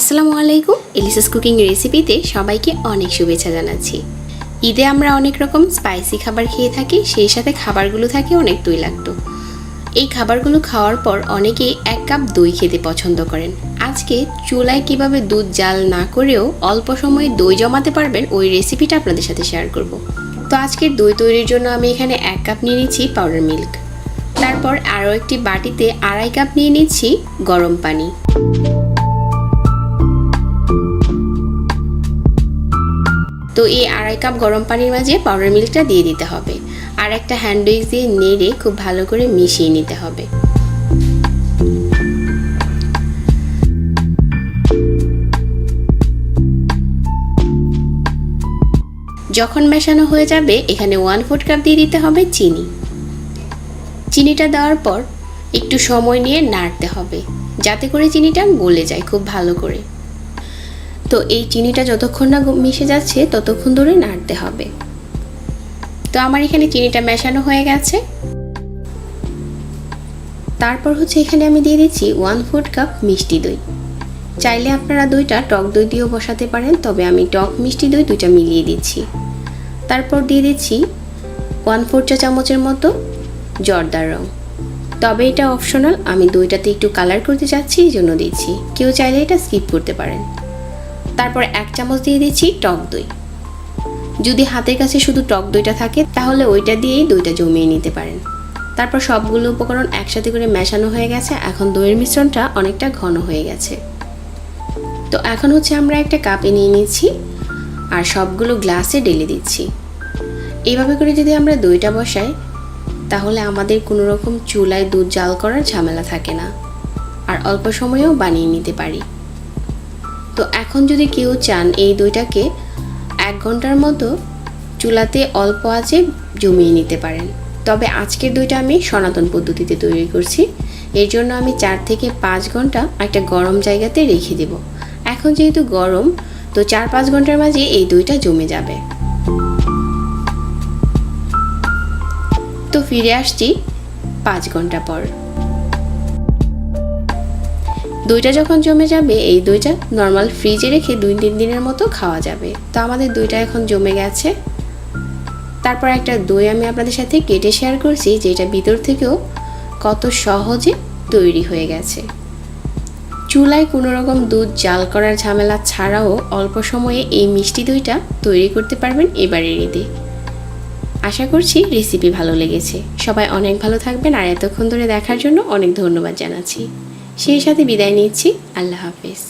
আসসালামু আলাইকুম। এলিসাস কুকিং রেসিপিতে সবাইকে অনেক শুভেচ্ছা জানাচ্ছি। ঈদে আমরা অনেক রকম স্পাইসি খাবার খেয়ে থাকি, সেই সাথে খাবারগুলো থাকে অনেক তৈলাক্ত। এই খাবারগুলো খাওয়ার পর অনেকেই 1 কাপ দই খেতে পছন্দ করেন। আজকে চুলায় কিভাবে দুধ জাল না করেও অল্প সময়ে দই জমাতে পারবেন ওই রেসিপিটা আপনাদের সাথে শেয়ার করব। তো আজকের দই তৈরির জন্য আমি এখানে 1 কাপ নিয়ে নিচ্ছি পাউডার মিল্ক। তারপর আরও একটি বাটিতে 2.5 কাপ নিয়ে নিচ্ছি গরম পানি। তো এই 2.5 কাপ গরম পানির মাঝে পাউডার মিল্কটা দিয়ে দিতে হবে, আর একটা হ্যান্ড উইক্স দিয়ে নেড়ে খুব ভালো করে মিশিয়ে নিতে হবে। যখন মেশানো হয়ে যাবে এখানে 1/4 কাপ দিয়ে দিতে হবে চিনি। চিনিটা দেওয়ার পর একটু সময় নিয়ে নাড়তে হবে যাতে করে চিনিটা গলে যায় খুব ভালো করে। তো এই চিনিটা যতক্ষণ না মিশে যাচ্ছে ততক্ষণ ধরে নাড়তে হবে। তো আমার এখানে চিনিটা মেশানো হয়ে গেছে। তারপর এখানে আমি দিয়ে দিচ্ছি 1/4 কাপ মিষ্টি দই। চাইলে আপনারা দইটা টক দই দিয়েও বসাতে পারেন, তবে আমি টক মিষ্টি দই দুইটা মিলিয়ে দিচ্ছি। তারপর দিয়ে দিচ্ছি 1/4 চা চামচের মতো জর্দার রং, তবে এটা অপশনাল, আমি দইটাতে একটু কালার করতে চাচ্ছি এই জন্য দিচ্ছি, কেউ চাইলে এটা স্কিপ করতে পারেন। তারপর 1 চামচ দিয়ে দিচ্ছি টক দই। যদি হাতের কাছে শুধু টক দইটা থাকে তাহলে ওইটা দিয়েই দইটা জমিয়ে নিতে পারেন। তারপর সবগুলো উপকরণ একসাথে করে মেশানো হয়ে গেছে। এখন দইয়ের মিশ্রণটা অনেকটা ঘন হয়ে গেছে। তো এখন আমরা একটা কাপে নিয়ে নিচ্ছি আর সবগুলো গ্লাসে ঢেলে দিচ্ছি। এইভাবে করে যদি আমরা দইটা বসাই তাহলে আমাদের কোনো রকম চুলায় দুধ জাল করার ঝামেলা থাকে না, আর অল্প সময়েও বানিয়ে নিতে পারি। তো এখন যদি কেউ চান এই দইটাকে 1 ঘন্টার মতো চুলাতে অল্প আঁচে জমিয়ে নিতে পারেন, তবে আজকের দইটা আমি সনাতন পদ্ধতিতে তৈরি করছি। এর জন্য আমি 4 থেকে 5 ঘন্টা একটা গরম জায়গাতে রেখে দেব। এখন যেহেতু গরম, তো 4-5 ঘন্টার মাঝে এই দইটা জমে যাবে। তো ফিরে আসছি 5 ঘন্টা পর। দইটা যখন জমে যাবে এই দইটা নর্মাল ফ্রিজে রেখে 2-3 দিনের মতো খাওয়া যাবে। তো আমাদের দইটা এখন জমে গেছে। তারপর একটা দই আমি আপনাদের সাথে কেটে শেয়ার করছি, যেটা ভিতর থেকেও কত সহজে তৈরি হয়ে গেছে। চুলায় কোনো রকম দুধ জাল করার ঝামেলা ছাড়াও অল্প সময়ে এই মিষ্টি দইটা তৈরি করতে পারবেন এবারের ঈদে। আশা করছি রেসিপি ভালো লেগেছে। সবাই অনেক ভালো থাকবেন, আর এতক্ষণ ধরে দেখার জন্য অনেক ধন্যবাদ জানাচ্ছি। সেই সাথে বিদায় নিচ্ছি। আল্লাহ হাফেজ।